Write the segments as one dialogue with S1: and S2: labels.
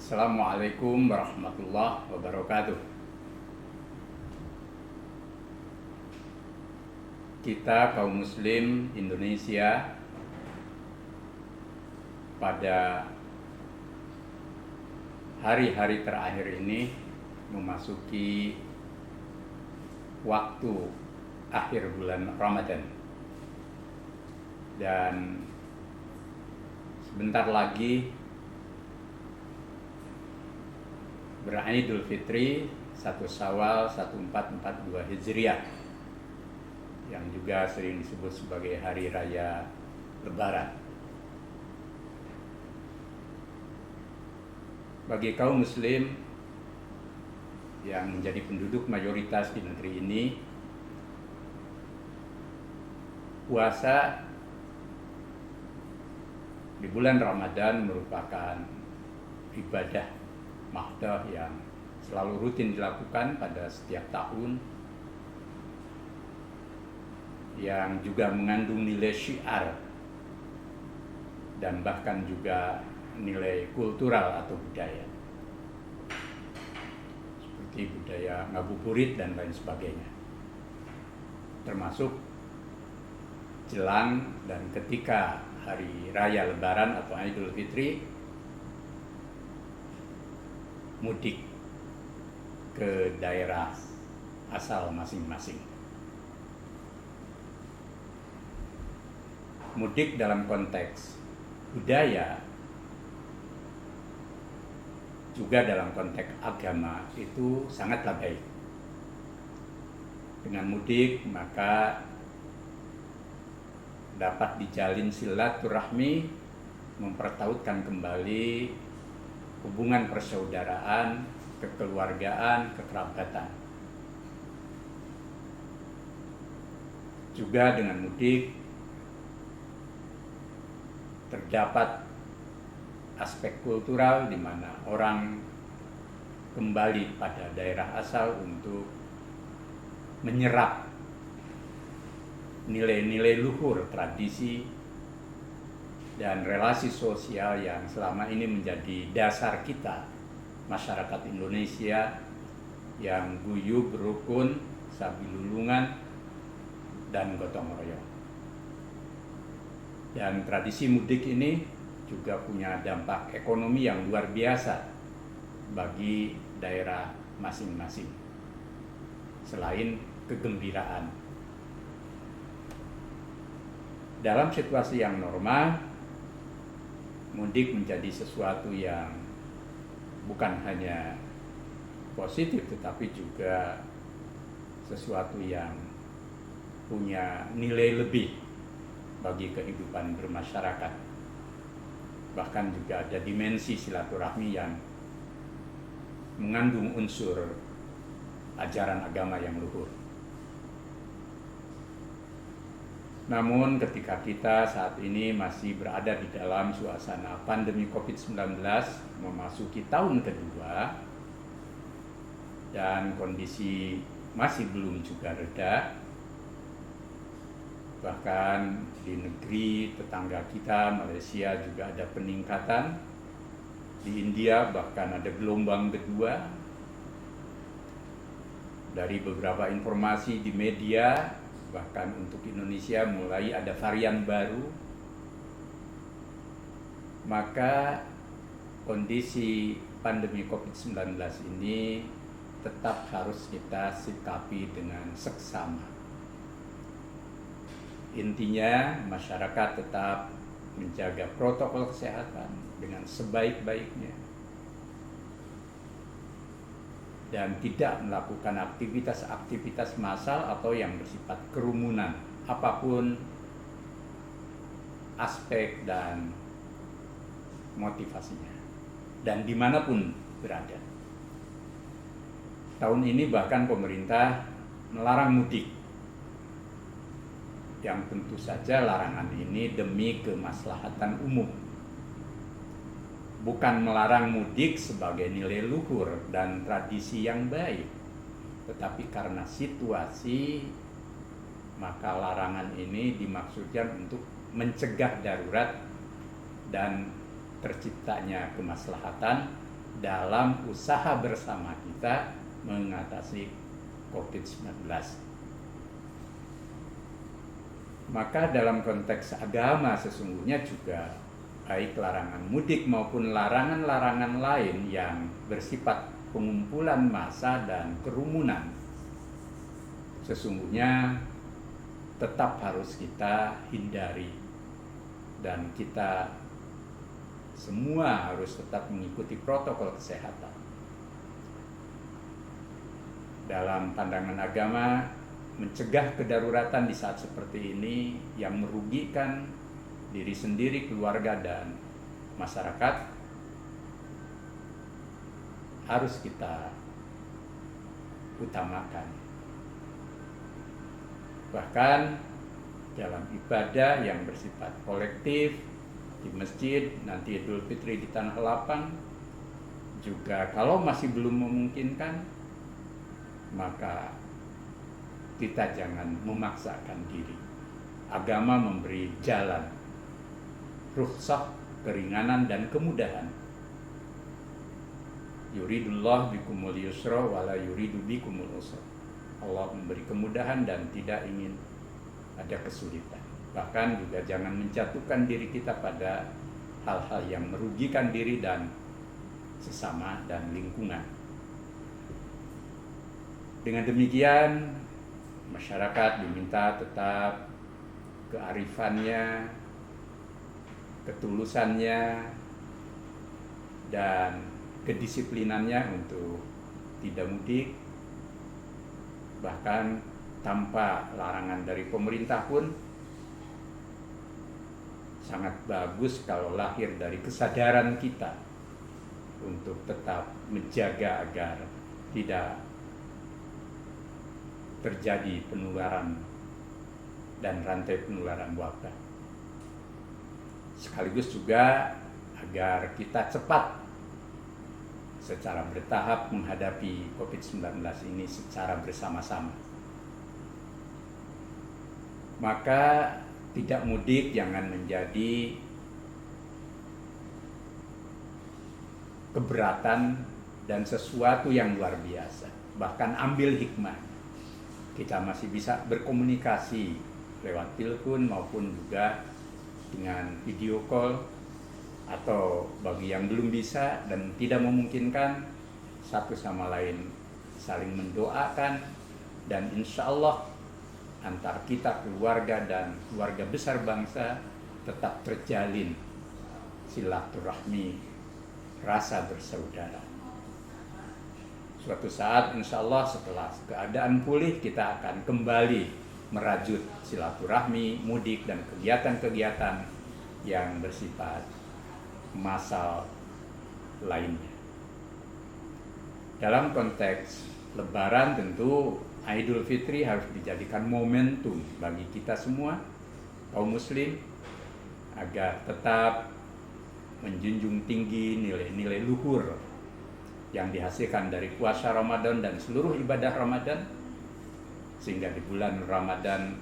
S1: Assalamualaikum warahmatullahi wabarakatuh. Kita kaum muslim Indonesia pada hari-hari terakhir ini memasuki waktu akhir bulan Ramadan. Dan sebentar lagi Idul Fitri 1 Syawal 1442 Hijriah, yang juga sering disebut sebagai hari raya Lebaran. Bagi kaum muslim yang menjadi penduduk mayoritas di negeri ini, puasa di bulan Ramadan merupakan ibadah mahdoh yang selalu rutin dilakukan pada setiap tahun, yang juga mengandung nilai syiar dan bahkan juga nilai kultural atau budaya, seperti budaya ngabuburit dan lain sebagainya, termasuk jelang dan ketika hari raya Lebaran atau Idul Fitri, mudik ke daerah asal masing-masing. Mudik dalam konteks budaya, juga dalam konteks agama, itu sangatlah baik. Dengan mudik maka dapat dijalin silaturahmi, mempertautkan kembali hubungan persaudaraan, kekeluargaan, kekerabatan. Juga dengan mudik terdapat aspek kultural di mana orang kembali pada daerah asal untuk menyerap nilai-nilai luhur, tradisi, dan relasi sosial yang selama ini menjadi dasar kita, masyarakat Indonesia yang guyub, rukun, sabilulungan, dan gotong royong. Dan tradisi mudik ini juga punya dampak ekonomi yang luar biasa bagi daerah masing-masing, selain kegembiraan. Dalam situasi yang normal, mudik menjadi sesuatu yang bukan hanya positif, tetapi juga sesuatu yang punya nilai lebih bagi kehidupan bermasyarakat. Bahkan juga ada dimensi silaturahmi yang mengandung unsur ajaran agama yang luhur. Namun ketika kita saat ini masih berada di dalam suasana pandemi COVID-19 memasuki tahun kedua dan kondisi masih belum juga reda, bahkan di negeri tetangga kita Malaysia juga ada peningkatan, di India bahkan ada gelombang kedua. Dari beberapa informasi di media, bahkan untuk Indonesia mulai ada varian baru. Maka kondisi pandemi COVID-19 ini tetap harus kita sikapi dengan seksama. Intinya masyarakat tetap menjaga protokol kesehatan dengan sebaik-baiknya dan tidak melakukan aktivitas-aktivitas massal atau yang bersifat kerumunan, apapun aspek dan motivasinya dan dimanapun berada. Tahun ini bahkan pemerintah melarang mudik, yang tentu saja larangan ini demi kemaslahatan umum, bukan melarang mudik sebagai nilai luhur dan tradisi yang baik, tetapi karena situasi, maka larangan ini dimaksudkan untuk mencegah darurat dan terciptanya kemaslahatan dalam usaha bersama kita mengatasi COVID-19. Maka dalam konteks agama sesungguhnya juga baik larangan mudik maupun larangan-larangan lain yang bersifat pengumpulan massa dan kerumunan sesungguhnya tetap harus kita hindari, dan kita semua harus tetap mengikuti protokol kesehatan. Dalam pandangan agama, mencegah kedaruratan di saat seperti ini yang merugikan diri sendiri, keluarga, dan masyarakat harus kita utamakan. Bahkan dalam ibadah yang bersifat kolektif di masjid, nanti Idul Fitri di tanah lapang juga kalau masih belum memungkinkan, maka kita jangan memaksakan diri. Agama memberi jalan, rukhsah, keringanan dan kemudahan. Yuridullah bikumul yusra wala yuridu bikumul usra. Allah memberi kemudahan dan tidak ingin ada kesulitan. Bahkan juga jangan menjatuhkan diri kita pada hal-hal yang merugikan diri dan sesama dan lingkungan. Dengan demikian, masyarakat diminta tetap kearifannya, ketulusannya, dan kedisiplinannya untuk tidak mudik. Bahkan tanpa larangan dari pemerintah pun sangat bagus kalau lahir dari kesadaran kita untuk tetap menjaga agar tidak terjadi penularan dan rantai penularan wabah. Sekaligus juga agar kita cepat secara bertahap menghadapi COVID-19 ini secara bersama-sama. Maka tidak mudik jangan menjadi keberatan dan sesuatu yang luar biasa. Bahkan ambil hikmah. Kita masih bisa berkomunikasi lewat telepon maupun juga dengan video call, atau bagi yang belum bisa dan tidak memungkinkan, satu sama lain saling mendoakan, dan insya Allah antar kita keluarga dan keluarga besar bangsa tetap terjalin silaturahmi, rasa bersaudara. Suatu saat insya Allah setelah keadaan pulih, kita akan kembali merajut silaturahmi, mudik, dan kegiatan-kegiatan yang bersifat massal lainnya. Dalam konteks Lebaran tentu Idul Fitri harus dijadikan momentum bagi kita semua kaum muslim agar tetap menjunjung tinggi nilai-nilai luhur yang dihasilkan dari puasa Ramadan dan seluruh ibadah Ramadan, sehingga di bulan Ramadan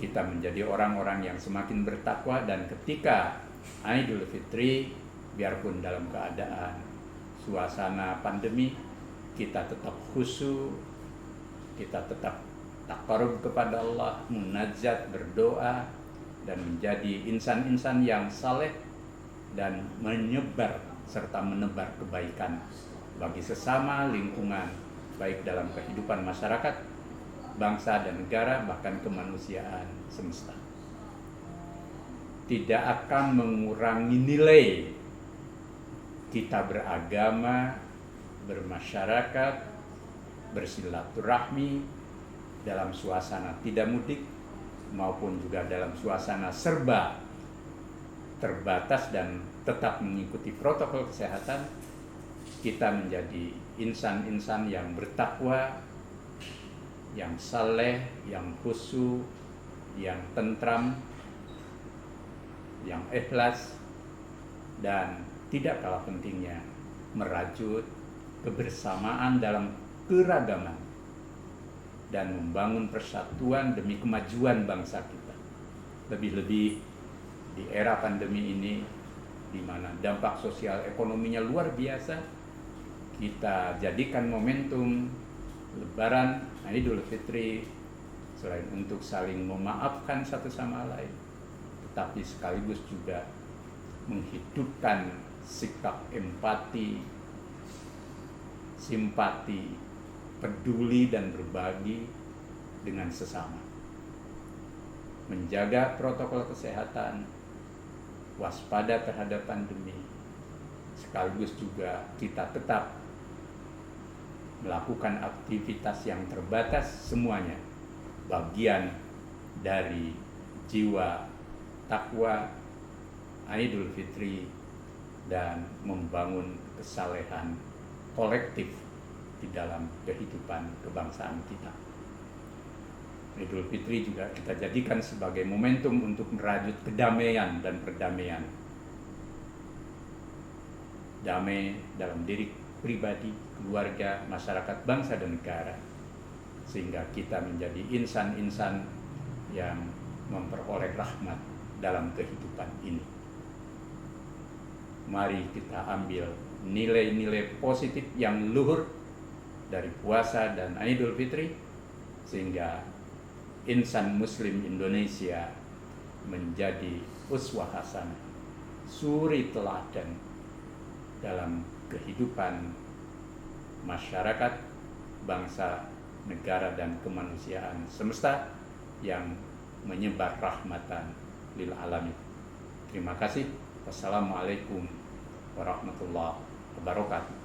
S1: kita menjadi orang-orang yang semakin bertakwa, dan ketika Idul Fitri, biarpun dalam keadaan suasana pandemi, kita tetap khusyuk, kita tetap taqarrub kepada Allah, munajat, berdoa, dan menjadi insan-insan yang saleh dan menyebar serta menebar kebaikan bagi sesama, lingkungan, baik dalam kehidupan masyarakat, bangsa dan negara, bahkan kemanusiaan semesta. Tidak akan mengurangi nilai kita beragama, bermasyarakat, bersilaturahmi dalam suasana tidak mudik maupun juga dalam suasana serba terbatas dan tetap mengikuti protokol kesehatan. Kita menjadi insan-insan yang bertakwa, yang saleh, yang khusyuk, yang tentram, yang ikhlas, dan tidak kalah pentingnya merajut kebersamaan dalam keragaman dan membangun persatuan demi kemajuan bangsa kita. Lebih-lebih di era pandemi ini, di mana dampak sosial ekonominya luar biasa. Kita jadikan momentum Lebaran, Idul Fitri, selain untuk saling memaafkan satu sama lain, tetapi sekaligus juga menghidupkan sikap empati, simpati, peduli dan berbagi dengan sesama. Menjaga protokol kesehatan, waspada terhadap pandemi, sekaligus juga kita tetap melakukan aktivitas yang terbatas, semuanya bagian dari jiwa takwa Idul Fitri dan membangun kesalehan kolektif di dalam kehidupan kebangsaan kita. Idul Fitri juga kita jadikan sebagai momentum untuk merajut kedamaian dan perdamaian. Damai dalam diri pribadi, keluarga, masyarakat, bangsa, dan negara, sehingga kita menjadi insan-insan yang memperoleh rahmat dalam kehidupan ini. Mari kita ambil nilai-nilai positif yang luhur dari puasa dan Idul Fitri, sehingga insan Muslim Indonesia menjadi uswah hasanah, suri teladan dalam kehidupan masyarakat, bangsa, negara, dan kemanusiaan semesta yang menyebar rahmatan lil alamin. Terima kasih. Wassalamualaikum warahmatullahi wabarakatuh.